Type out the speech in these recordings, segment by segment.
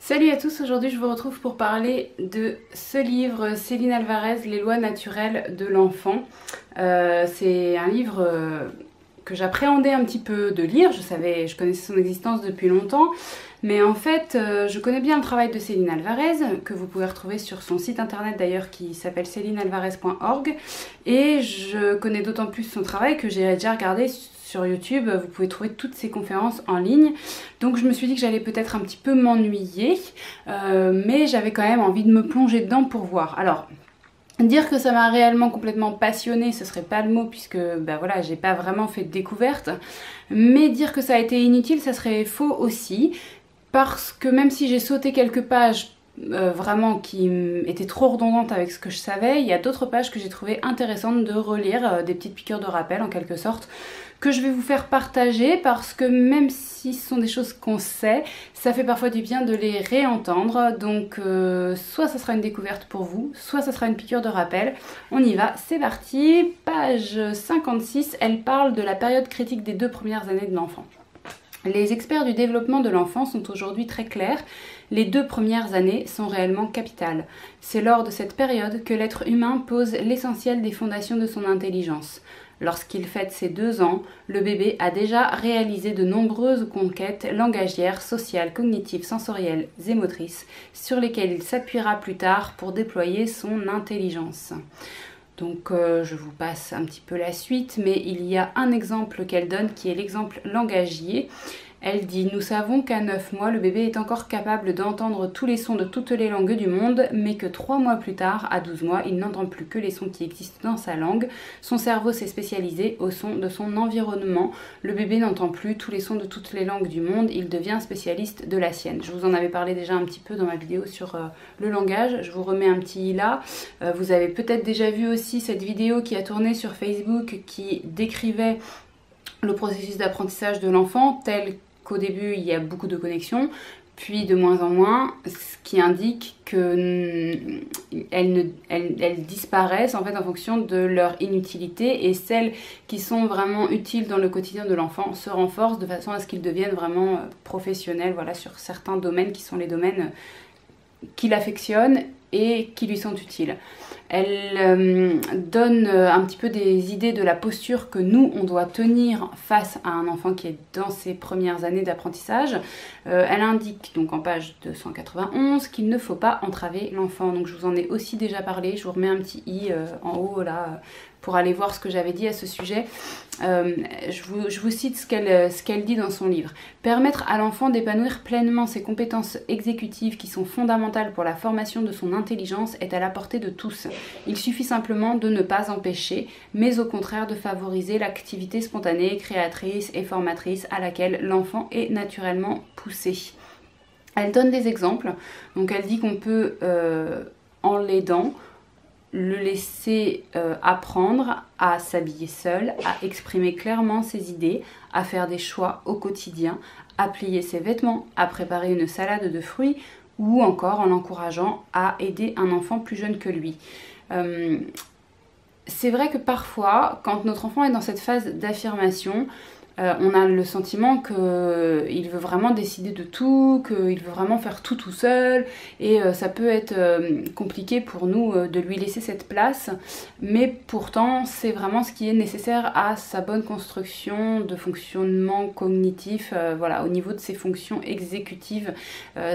Salut à tous, aujourd'hui je vous retrouve pour parler de ce livre, Céline Alvarez, Les lois naturelles de l'enfant. C'est un livre que j'appréhendais un petit peu de lire, je connaissais son existence depuis longtemps, mais en fait je connais bien le travail de Céline Alvarez, que vous pouvez retrouver sur son site internet d'ailleurs qui s'appelle celinealvarez.org, et je connais d'autant plus son travail que j'ai déjà regardé sur YouTube, vous pouvez trouver toutes ces conférences en ligne. Donc je me suis dit que j'allais peut-être un petit peu m'ennuyer, mais j'avais quand même envie de me plonger dedans pour voir. Alors, dire que ça m'a réellement complètement passionnée, ce serait pas le mot puisque bah voilà, j'ai pas vraiment fait de découverte. Mais dire que ça a été inutile, ça serait faux aussi. Parce que même si j'ai sauté quelques pages vraiment qui étaient trop redondantes avec ce que je savais, il y a d'autres pages que j'ai trouvées intéressantes de relire, des petites piqûres de rappel en quelque sorte, que je vais vous faire partager parce que même si ce sont des choses qu'on sait, ça fait parfois du bien de les réentendre. Donc soit ça sera une découverte pour vous, soit ça sera une piqûre de rappel. On y va, c'est parti. Page 56, elle parle de la période critique des 2 premières années de l'enfant. Les experts du développement de l'enfant sont aujourd'hui très clairs. Les 2 premières années sont réellement capitales. C'est lors de cette période que l'être humain pose l'essentiel des fondations de son intelligence. Lorsqu'il fête ses 2 ans, le bébé a déjà réalisé de nombreuses conquêtes langagières, sociales, cognitives, sensorielles et motrices sur lesquelles il s'appuiera plus tard pour déployer son intelligence. Donc je vous passe un petit peu la suite, mais il y a un exemple qu'elle donne qui est l'exemple langagier. Elle dit « Nous savons qu'à 9 mois, le bébé est encore capable d'entendre tous les sons de toutes les langues du monde, mais que 3 mois plus tard, à 12 mois, il n'entend plus que les sons qui existent dans sa langue. Son cerveau s'est spécialisé au son de son environnement. Le bébé n'entend plus tous les sons de toutes les langues du monde, il devient spécialiste de la sienne. » Je vous en avais parlé déjà un petit peu dans ma vidéo sur le langage, je vous remets un petit i là. Vous avez peut-être déjà vu aussi cette vidéo qui a tourné sur Facebook qui décrivait le processus d'apprentissage de l'enfant tel qu'au début il y a beaucoup de connexions, puis de moins en moins, ce qui indique qu'elles disparaissent en fait en fonction de leur inutilité, et celles qui sont vraiment utiles dans le quotidien de l'enfant se renforcent de façon à ce qu'ils deviennent vraiment professionnels, voilà, sur certains domaines qui sont les domaines qu'il affectionne et qui lui sont utiles. Elle donne un petit peu des idées de la posture que nous, on doit tenir face à un enfant qui est dans ses premières années d'apprentissage. Elle indique donc en page 291 qu'il ne faut pas entraver l'enfant. Donc je vous en ai aussi déjà parlé, je vous remets un petit i en haut là pour aller voir ce que j'avais dit à ce sujet. Je vous cite ce qu'elle dit dans son livre. « Permettre à l'enfant d'épanouir pleinement ses compétences exécutives qui sont fondamentales pour la formation de son intelligence est à la portée de tous. Il suffit simplement de ne pas empêcher, mais au contraire de favoriser l'activité spontanée, créatrice et formatrice à laquelle l'enfant est naturellement poussé. » Elle donne des exemples. Donc elle dit qu'on peut, en l'aidant, le laisser apprendre à s'habiller seul, à exprimer clairement ses idées, à faire des choix au quotidien, à plier ses vêtements, à préparer une salade de fruits, ou encore en l'encourageant à aider un enfant plus jeune que lui. C'est vrai que parfois, quand notre enfant est dans cette phase d'affirmation, on a le sentiment qu'il veut vraiment décider de tout, qu'il veut vraiment faire tout tout seul, et ça peut être compliqué pour nous de lui laisser cette place, mais pourtant c'est vraiment ce qui est nécessaire à sa bonne construction de fonctionnement cognitif, voilà, au niveau de ses fonctions exécutives.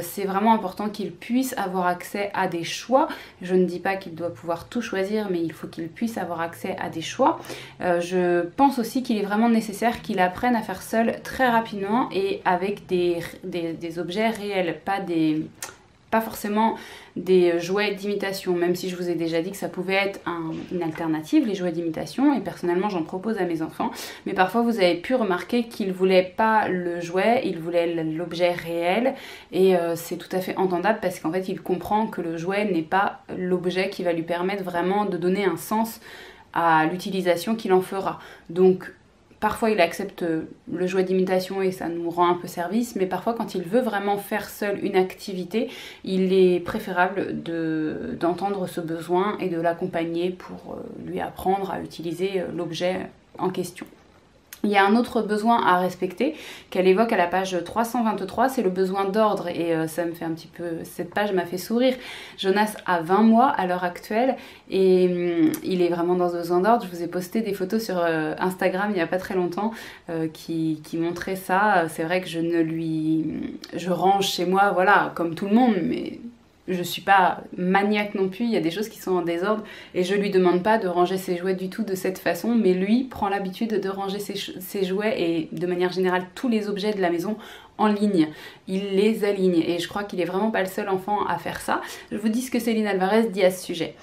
C'est vraiment important qu'il puisse avoir accès à des choix. Je ne dis pas qu'il doit pouvoir tout choisir, mais il faut qu'il puisse avoir accès à des choix. Je pense aussi qu'il est vraiment nécessaire qu'il apprenne à faire seul très rapidement et avec des objets réels, pas forcément des jouets d'imitation, même si je vous ai déjà dit que ça pouvait être une alternative, les jouets d'imitation, et personnellement j'en propose à mes enfants, mais parfois vous avez pu remarquer qu'ils ne voulaient pas le jouet, ils voulaient l'objet réel, et c'est tout à fait entendable parce qu'en fait il comprend que le jouet n'est pas l'objet qui va lui permettre vraiment de donner un sens à l'utilisation qu'il en fera. Donc parfois il accepte le jouet d'imitation et ça nous rend un peu service, mais parfois quand il veut vraiment faire seul une activité, il est préférable d'entendre ce besoin et de l'accompagner pour lui apprendre à utiliser l'objet en question. Il y a un autre besoin à respecter qu'elle évoque à la page 323, c'est le besoin d'ordre et ça me fait un petit peu, cette page m'a fait sourire. Jonas a 20 mois à l'heure actuelle et il est vraiment dans ce besoin d'ordre. Je vous ai posté des photos sur Instagram il n'y a pas très longtemps qui montraient ça. C'est vrai que je range chez moi, voilà, comme tout le monde, mais je suis pas maniaque non plus, il y a des choses qui sont en désordre et je lui demande pas de ranger ses jouets du tout de cette façon, mais lui prend l'habitude de ranger ses jouets et de manière générale tous les objets de la maison en ligne. Il les aligne et je crois qu'il est vraiment pas le seul enfant à faire ça. Je vous dis ce que Céline Alvarez dit à ce sujet.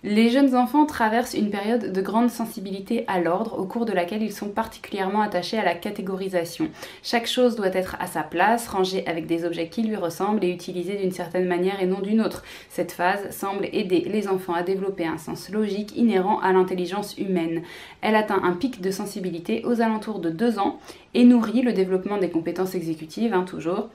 Les jeunes enfants traversent une période de grande sensibilité à l'ordre au cours de laquelle ils sont particulièrement attachés à la catégorisation. Chaque chose doit être à sa place, rangée avec des objets qui lui ressemblent et utilisée d'une certaine manière et non d'une autre. Cette phase semble aider les enfants à développer un sens logique inhérent à l'intelligence humaine. Elle atteint un pic de sensibilité aux alentours de 2 ans et nourrit le développement des compétences exécutives, toujours.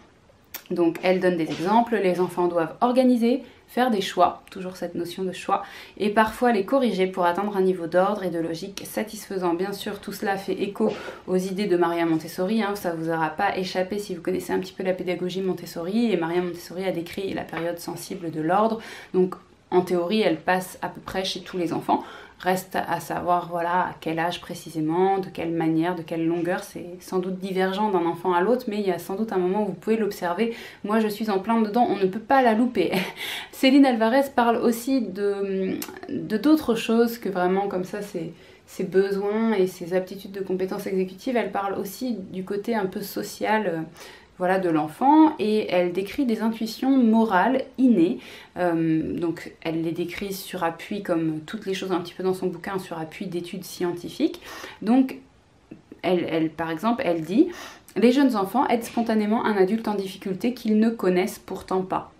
Donc elle donne des exemples, les enfants doivent organiser, faire des choix, toujours cette notion de choix, et parfois les corriger pour atteindre un niveau d'ordre et de logique satisfaisant. Bien sûr, tout cela fait écho aux idées de Maria Montessori, ça vous aura pas échappé si vous connaissez un petit peu la pédagogie Montessori, et Maria Montessori a décrit la période sensible de l'ordre, donc en théorie elle passe à peu près chez tous les enfants. Reste à savoir voilà, à quel âge précisément, de quelle manière, de quelle longueur, c'est sans doute divergent d'un enfant à l'autre, mais il y a sans doute un moment où vous pouvez l'observer. Moi je suis en plein dedans, on ne peut pas la louper. Céline Alvarez parle aussi de d'autres choses que vraiment comme ça, ses besoins et ses aptitudes de compétences exécutives. Elle parle aussi du côté un peu social voilà, de l'enfant et elle décrit des intuitions morales innées. Donc elle les décrit sur appui, comme toutes les choses un petit peu dans son bouquin, sur appui d'études scientifiques. Donc par exemple, elle dit « Les jeunes enfants aident spontanément un adulte en difficulté qu'ils ne connaissent pourtant pas.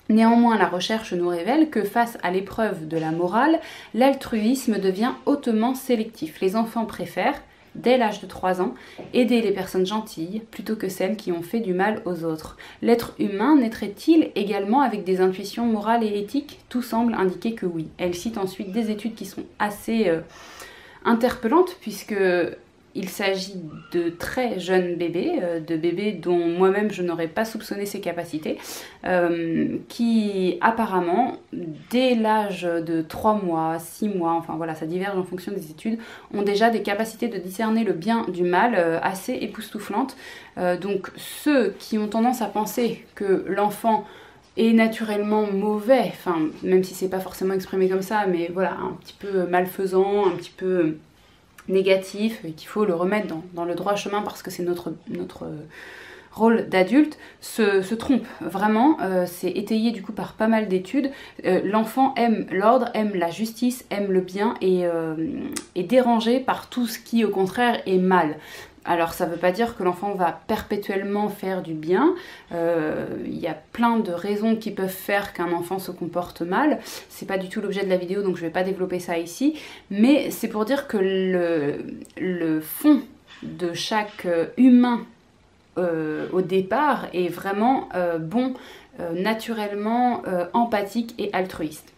Néanmoins, la recherche nous révèle que face à l'épreuve de la morale, l'altruisme devient hautement sélectif. Les enfants préfèrent, dès l'âge de 3 ans, aider les personnes gentilles plutôt que celles qui ont fait du mal aux autres. L'être humain naîtrait-il également avec des intuitions morales et éthiques ? Tout semble indiquer que oui. Elle cite ensuite des études qui sont assez interpellantes puisque il s'agit de très jeunes bébés, de bébés dont moi-même je n'aurais pas soupçonné ses capacités, qui apparemment, dès l'âge de 3 mois, 6 mois, enfin voilà, ça diverge en fonction des études, ont déjà des capacités de discerner le bien du mal assez époustouflantes. Donc ceux qui ont tendance à penser que l'enfant est naturellement mauvais, enfin même si c'est pas forcément exprimé comme ça, mais voilà, un petit peu malfaisant, un petit peu négatif et qu'il faut le remettre dans le droit chemin parce que c'est notre rôle d'adulte, se trompe. Vraiment, c'est étayé du coup par pas mal d'études. L'enfant aime l'ordre, aime la justice, aime le bien et est dérangé par tout ce qui au contraire est mal. Alors ça ne veut pas dire que l'enfant va perpétuellement faire du bien, il y a plein de raisons qui peuvent faire qu'un enfant se comporte mal, c'est pas du tout l'objet de la vidéo donc je vais pas développer ça ici, mais c'est pour dire que le fond de chaque humain au départ est vraiment bon, naturellement empathique et altruiste.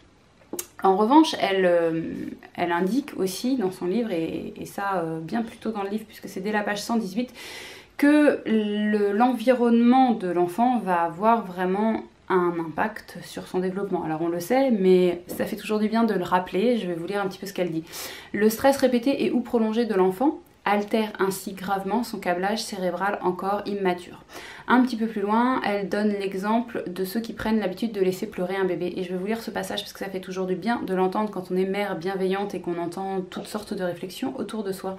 En revanche, elle indique aussi dans son livre, et ça bien plus tôt dans le livre, puisque c'est dès la page 118, que l'environnement de l'enfant va avoir vraiment un impact sur son développement. Alors on le sait, mais ça fait toujours du bien de le rappeler. Je vais vous lire un petit peu ce qu'elle dit. Le stress répété et ou prolongé de l'enfant altère ainsi gravement son câblage cérébral encore immature. Un petit peu plus loin, elle donne l'exemple de ceux qui prennent l'habitude de laisser pleurer un bébé. Et je vais vous lire ce passage parce que ça fait toujours du bien de l'entendre quand on est mère bienveillante et qu'on entend toutes sortes de réflexions autour de soi.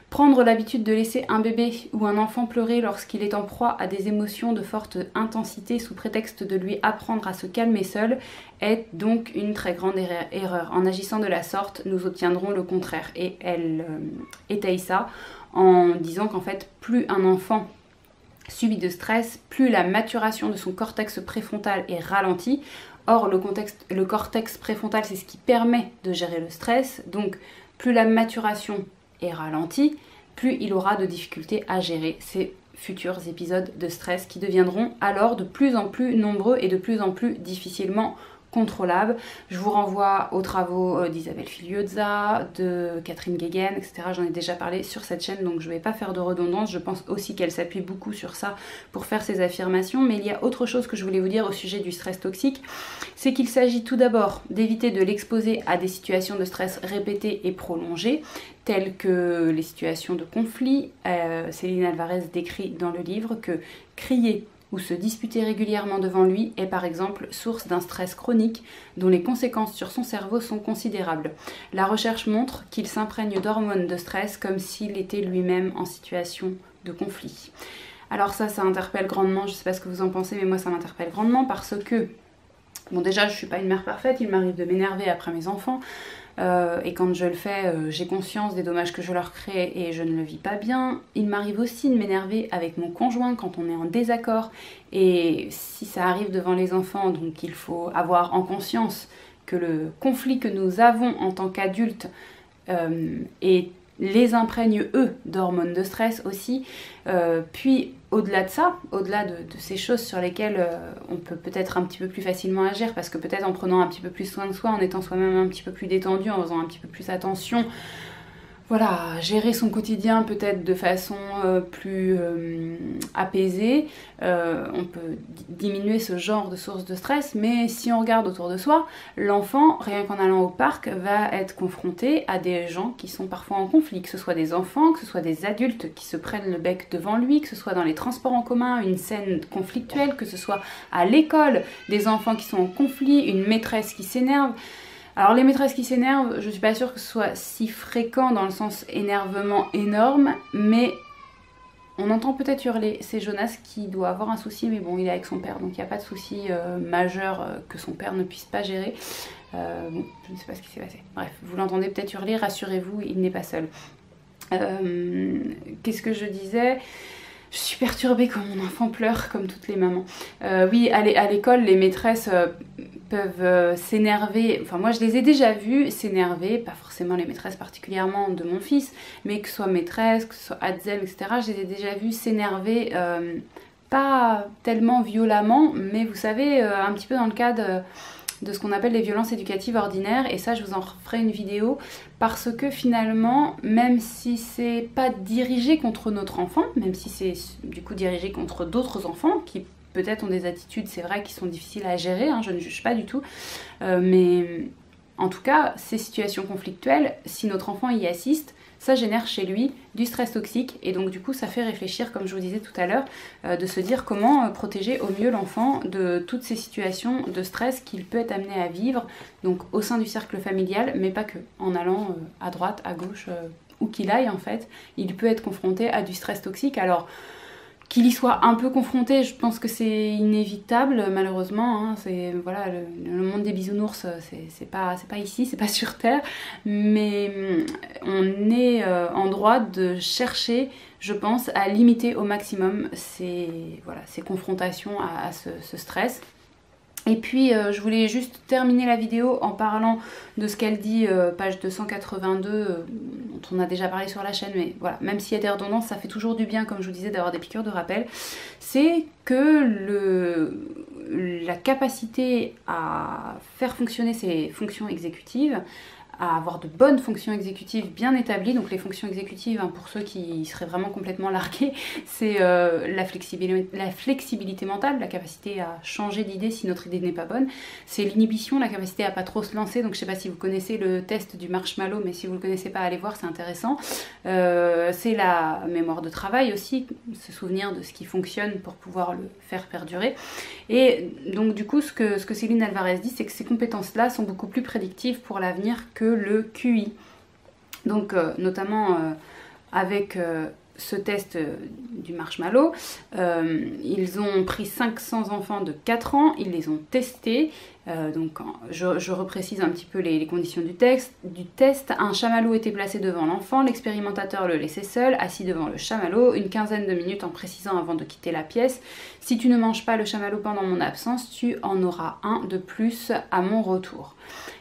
Prendre l'habitude de laisser un bébé ou un enfant pleurer lorsqu'il est en proie à des émotions de forte intensité sous prétexte de lui apprendre à se calmer seul est donc une très grande erreur. En agissant de la sorte, nous obtiendrons le contraire. Et elle étaye ça en disant qu'en fait, plus un enfant subit de stress, plus la maturation de son cortex préfrontal est ralentie. Or, le cortex préfrontal, c'est ce qui permet de gérer le stress. Donc, plus la maturation est ralenti, plus il aura de difficultés à gérer ces futurs épisodes de stress qui deviendront alors de plus en plus nombreux et de plus en plus difficilement contrôlable. Je vous renvoie aux travaux d'Isabelle Filiozza, de Catherine Guéguen, etc. J'en ai déjà parlé sur cette chaîne, donc je ne vais pas faire de redondance. Je pense aussi qu'elle s'appuie beaucoup sur ça pour faire ses affirmations. Mais il y a autre chose que je voulais vous dire au sujet du stress toxique, c'est qu'il s'agit tout d'abord d'éviter de l'exposer à des situations de stress répétées et prolongées, telles que les situations de conflit. Céline Alvarez décrit dans le livre que crier ou se disputer régulièrement devant lui est par exemple source d'un stress chronique dont les conséquences sur son cerveau sont considérables. La recherche montre qu'il s'imprègne d'hormones de stress comme s'il était lui-même en situation de conflit. Alors ça interpelle grandement, je ne sais pas ce que vous en pensez, mais moi ça m'interpelle grandement parce que, bon déjà je ne suis pas une mère parfaite, il m'arrive de m'énerver après mes enfants, et quand je le fais, j'ai conscience des dommages que je leur crée et je ne le vis pas bien. Il m'arrive aussi de m'énerver avec mon conjoint quand on est en désaccord, et si ça arrive devant les enfants, donc il faut avoir en conscience que le conflit que nous avons en tant qu'adultes les imprègne eux d'hormones de stress aussi, puis au-delà de ça, au-delà de ces choses sur lesquelles on peut peut-être un petit peu plus facilement agir, parce que peut-être en prenant un petit peu plus soin de soi, en étant soi-même un petit peu plus détendu, en faisant un petit peu plus attention, voilà, gérer son quotidien peut-être de façon plus apaisée, on peut diminuer ce genre de source de stress, mais si on regarde autour de soi, l'enfant, rien qu'en allant au parc, va être confronté à des gens qui sont parfois en conflit, que ce soit des enfants, que ce soit des adultes qui se prennent le bec devant lui, que ce soit dans les transports en commun, une scène conflictuelle, que ce soit à l'école, des enfants qui sont en conflit, une maîtresse qui s'énerve. Alors les maîtresses qui s'énervent, je suis pas sûre que ce soit si fréquent dans le sens énervement énorme, mais on entend peut-être hurler. C'est Jonas qui doit avoir un souci, mais bon, il est avec son père, donc il n'y a pas de souci majeur que son père ne puisse pas gérer. Bon, je ne sais pas ce qui s'est passé. Bref, vous l'entendez peut-être hurler, rassurez-vous, il n'est pas seul. Qu'est-ce que je disais ? Je suis perturbée quand mon enfant pleure, comme toutes les mamans. Oui, à l'école, les maîtresses peuvent s'énerver. Enfin, moi, je les ai déjà vues s'énerver, pas forcément les maîtresses particulièrement de mon fils, mais que ce soit maîtresse, que ce soit Adzel, etc. Je les ai déjà vues s'énerver, pas tellement violemment, mais vous savez, un petit peu dans le cadre de ce qu'on appelle les violences éducatives ordinaires, et ça je vous en ferai une vidéo, parce que finalement, même si c'est pas dirigé contre notre enfant, même si c'est du coup dirigé contre d'autres enfants qui peut-être ont des attitudes, c'est vrai, qui sont difficiles à gérer, hein, je ne juge pas du tout, mais en tout cas, ces situations conflictuelles, si notre enfant y assiste, ça génère chez lui du stress toxique, et donc du coup ça fait réfléchir, comme je vous disais tout à l'heure, de se dire comment protéger au mieux l'enfant de toutes ces situations de stress qu'il peut être amené à vivre, donc au sein du cercle familial, mais pas que, en allant à droite, à gauche, où qu'il aille en fait, il peut être confronté à du stress toxique. Alors qu'il y soit un peu confronté, je pense que c'est inévitable, malheureusement, hein. C'est, voilà, le monde des bisounours, c'est pas ici, c'est pas sur Terre, mais on est en droit de chercher, je pense, à limiter au maximum ces confrontations à ce stress. Et puis je voulais juste terminer la vidéo en parlant de ce qu'elle dit, page 282, dont on a déjà parlé sur la chaîne, mais voilà, même s'il y a des redondances, ça fait toujours du bien, comme je vous disais, d'avoir des piqûres de rappel. C'est que la capacité à faire fonctionner ces fonctions exécutives, à avoir de bonnes fonctions exécutives bien établies. Donc les fonctions exécutives, hein, pour ceux qui seraient vraiment complètement largués, c'est la flexibilité mentale, la capacité à changer d'idée si notre idée n'est pas bonne. C'est l'inhibition, la capacité à pas trop se lancer. Donc je sais pas si vous connaissez le test du marshmallow, mais si vous le connaissez pas, allez voir, c'est intéressant. C'est la mémoire de travail aussi, se souvenir de ce qui fonctionne pour pouvoir le faire perdurer. Et donc du coup, ce que Céline Alvarez dit, c'est que ces compétences-là sont beaucoup plus prédictives pour l'avenir que le QI. Donc notamment avec ce test du marshmallow, ils ont pris 500 enfants de 4 ans, ils les ont testés, donc je reprécise un petit peu les conditions du test. Un chamallow était placé devant l'enfant, l'expérimentateur le laissait seul, assis devant le chamallow, une quinzaine de minutes en précisant avant de quitter la pièce: si tu ne manges pas le chamallow pendant mon absence, tu en auras un de plus à mon retour.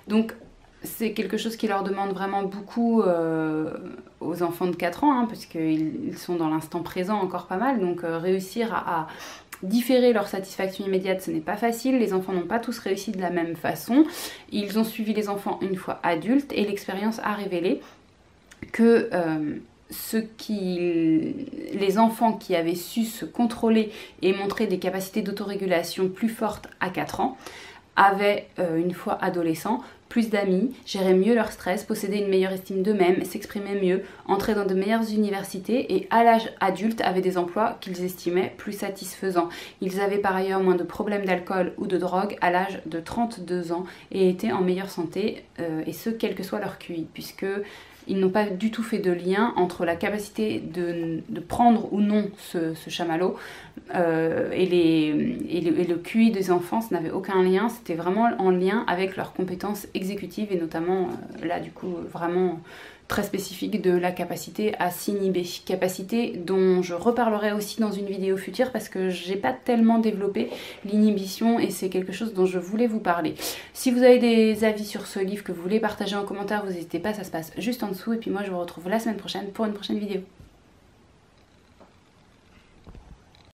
Donc c'est quelque chose qui leur demande vraiment beaucoup aux enfants de 4 ans, hein, parce qu'ils sont dans l'instant présent encore pas mal, donc réussir différer leur satisfaction immédiate, ce n'est pas facile. Les enfants n'ont pas tous réussi de la même façon. Ils ont suivi les enfants une fois adultes et l'expérience a révélé que les enfants qui avaient su se contrôler et montrer des capacités d'autorégulation plus fortes à 4 ans avaient, une fois adolescents, plus d'amis, géraient mieux leur stress, possédaient une meilleure estime d'eux-mêmes, s'exprimaient mieux, entraient dans de meilleures universités et à l'âge adulte avaient des emplois qu'ils estimaient plus satisfaisants. Ils avaient par ailleurs moins de problèmes d'alcool ou de drogue à l'âge de 32 ans et étaient en meilleure santé, et ce quel que soit leur QI, puisque ils n'ont pas du tout fait de lien entre la capacité de prendre ou non ce chamallow et le QI des enfants. Ça n'avait aucun lien, c'était vraiment en lien avec leurs compétences exécutives et notamment là du coup vraiment très spécifique de la capacité à s'inhiber, capacité dont je reparlerai aussi dans une vidéo future parce que j'ai pas tellement développé l'inhibition et c'est quelque chose dont je voulais vous parler. Si vous avez des avis sur ce livre que vous voulez partager en commentaire, vous n'hésitez pas, ça se passe juste en dessous et puis moi je vous retrouve la semaine prochaine pour une prochaine vidéo.